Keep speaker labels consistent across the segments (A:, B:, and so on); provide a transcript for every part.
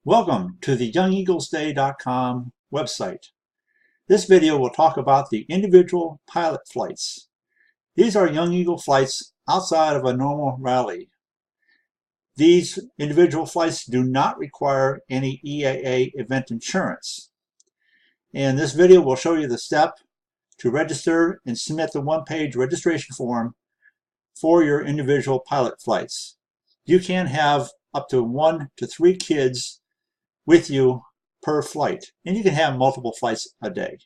A: Welcome to the YoungEaglesDay.com website. This video will talk about the individual pilot flights. These are Young Eagle flights outside of a normal rally. These individual flights do not require any EAA event insurance. And this video will show you the step to register and submit the one-page registration form for your individual pilot flights. You can have up to 1 to 3 kids with you per flight, and you can have multiple flights a day.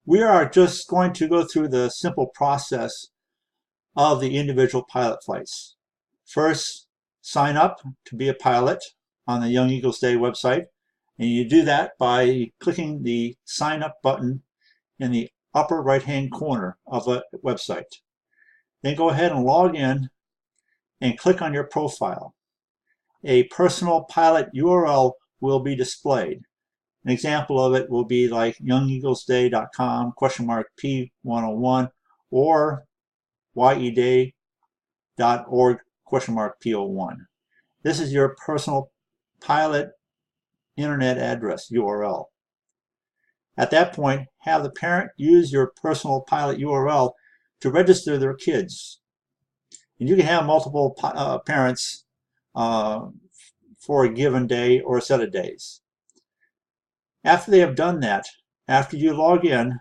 A: We are just going to go through the simple process of the individual pilot flights. First, sign up to be a pilot on the Young Eagles Day website, and you do that by clicking the sign up button in the upper right hand corner of the website. Then go ahead and log in and click on your profile. A personal pilot URL will be displayed. An example of it will be like YoungEaglesDay.com !P101 or yeday.org !P01. This is your personal pilot internet address URL. At that point, have the parent use your personal pilot URL to register their kids. And you can have multiple parents for a given day or a set of days. After they have done that, after you log in,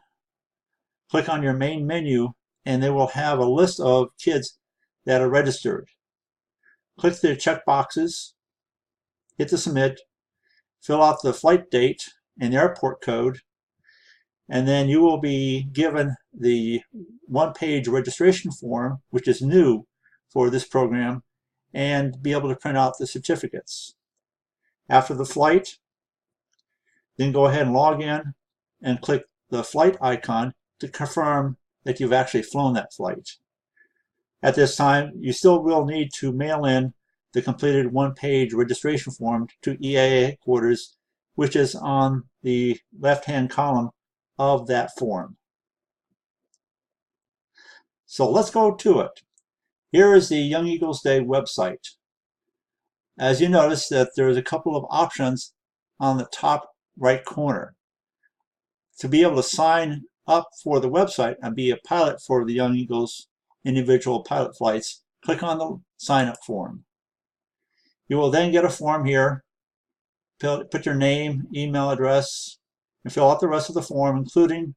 A: click on your main menu and they will have a list of kids that are registered. Click the check boxes, hit the submit, fill out the flight date and the airport code, and then you will be given the one-page registration form, which is new for this program, and be able to print out the certificates. After the flight, then go ahead and log in and click the flight icon to confirm that you've actually flown that flight. At this time, you still will need to mail in the completed one-page registration form to EAA headquarters, which is on the left-hand column of that form. So let's go to it. Here is the Young Eagles Day website. As you notice that there's a couple of options on the top right corner. To be able to sign up for the website and be a pilot for the Young Eagles individual pilot flights, click on the sign up form. You will then get a form here. Put your name, email address, and fill out the rest of the form, including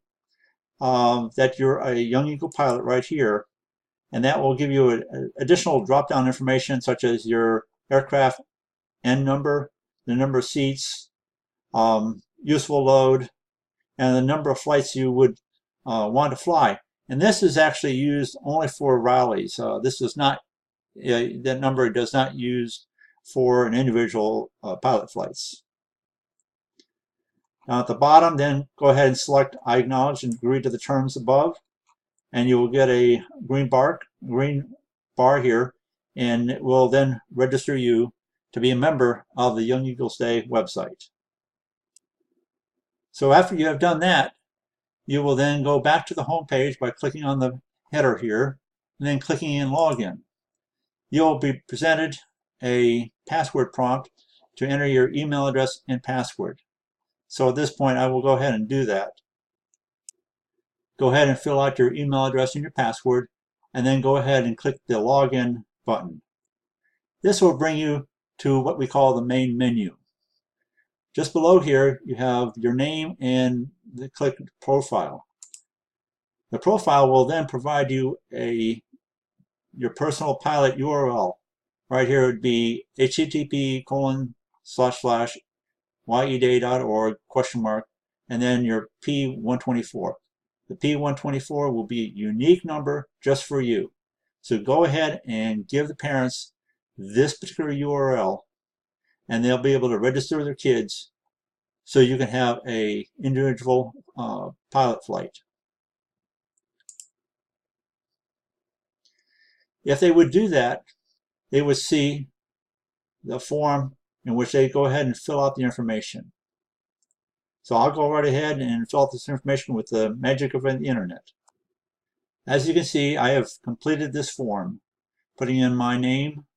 A: that you're a Young Eagle pilot right here. And that will give you additional drop-down information such as your aircraft N number, the number of seats, useful load, and the number of flights you would want to fly. And this is actually used only for rallies. This is not, that number does not use for an individual pilot flights. Now at the bottom, then go ahead and select I acknowledge and agree to the terms above, and you will get a green bar here, and it will then register you to be a member of the Young Eagles Day website. So after you have done that, you will then go back to the home page by clicking on the header here and then clicking in login. You'll be presented a password prompt to enter your email address and password. So at this point, I will go ahead and do that. Go ahead and fill out your email address and your password, and then go ahead and click the login button. This will bring you to what we call the main menu. Just below here, you have your name and the click profile. The profile will then provide you your personal pilot URL. Right here would be http://yeday.org and then your P124. The P124 will be a unique number just for you. So go ahead and give the parents this particular URL, and they'll be able to register their kids so you can have an individual pilot flight. If they would do that, they would see the form in which they go ahead and fill out the information. So I'll go right ahead and fill out this information with the magic of the internet. As you can see, I have completed this form, putting in my name,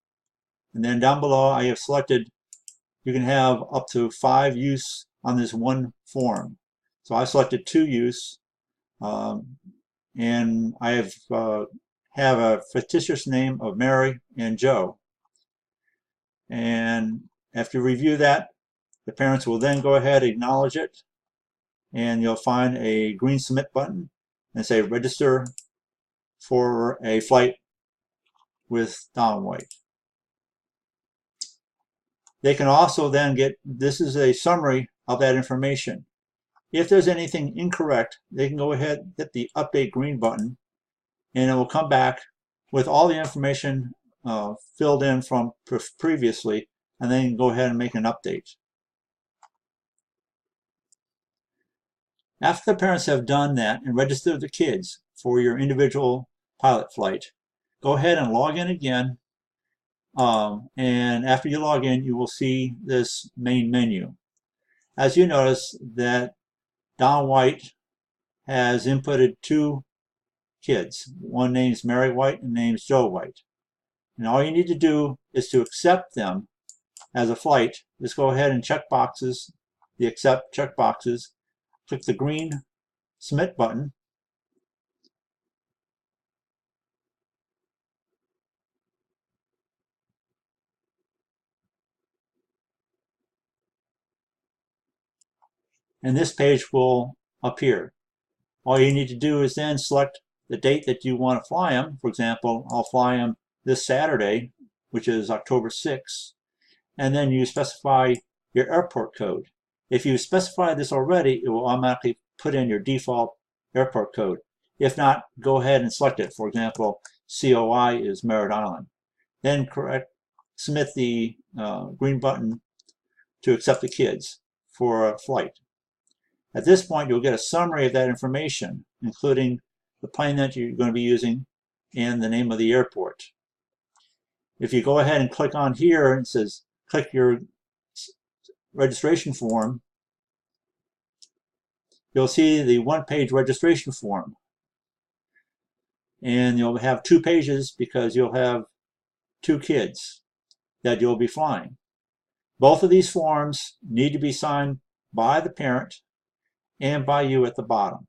A: And then down below I have selected you can have up to 5 use on this one form. So I selected 2 use, and I have a fictitious name of Mary and Joe. And after you review that, the parents will then go ahead and acknowledge it, and you'll find a green submit button and say register for a flight with Don White. They can also then get, this is a summary of that information. If there's anything incorrect, they can go ahead and hit the update green button, and it will come back with all the information filled in from previously, and then go ahead and make an update. After the parents have done that and registered the kids for your individual pilot flight, go ahead and log in again. And after you log in, you will see this main menu. As you notice that Don White has inputted 2 kids. One name's Mary White and name's Joe White. And all you need to do is to accept them as a flight. Just go ahead and check boxes, the accept check boxes. Click the green submit button. And this page will appear. All you need to do is then select the date that you want to fly them. For example, I'll fly them this Saturday, which is October 6th. And then you specify your airport code. If you specify this already, it will automatically put in your default airport code. If not, go ahead and select it. For example, COI is Merritt Island. Then submit the green button to accept the kids for a flight. At this point, you'll get a summary of that information, including the plane that you're going to be using and the name of the airport. If you go ahead and click on here, and it says click your registration form, you'll see the one-page registration form. And you'll have 2 pages because you'll have 2 kids that you'll be flying. Both of these forms need to be signed by the parent and by you at the bottom.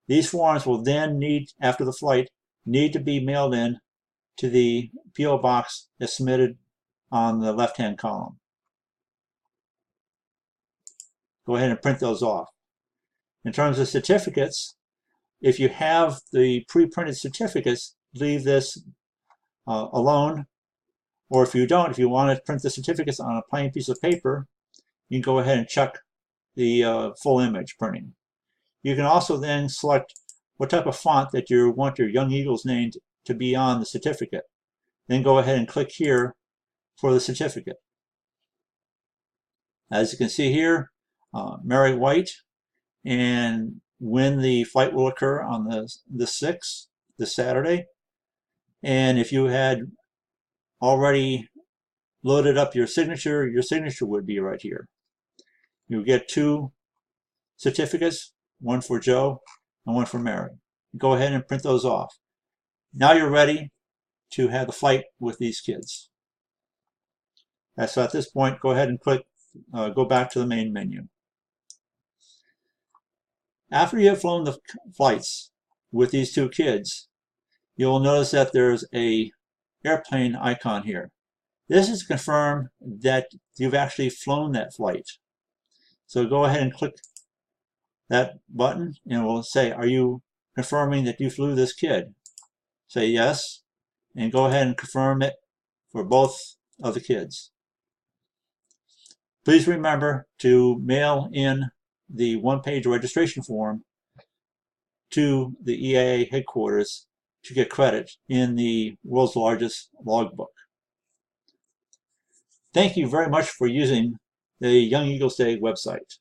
A: These forms will then need, after the flight, need to be mailed in to the P.O. box that's submitted on the left-hand column. Go ahead and print those off. In terms of certificates, if you have the pre-printed certificates, leave this alone. Or if you don't, if you want to print the certificates on a plain piece of paper, you can go ahead and check the full image printing. You can also then select what type of font that you want your Young Eagles name to be on the certificate. Then go ahead and click here for the certificate. As you can see here, Mary White, and when the flight will occur on the 6th, this Saturday. And if you had already loaded up your signature would be right here. You get 2 certificates, one for Joe and one for Mary. Go ahead and print those off. Now you're ready to have the flight with these kids. So at this point, go ahead and click, go back to the main menu. After you have flown the flights with these 2 kids, you'll notice that there's a airplane icon here. This is to confirm that you've actually flown that flight. So go ahead and click that button and it will say, are you confirming that you flew this kid? Say yes, and go ahead and confirm it for both of the kids. Please remember to mail in the one-page registration form to the EAA headquarters to get credit in the world's largest logbook. Thank you very much for using the Young Eagles Day website.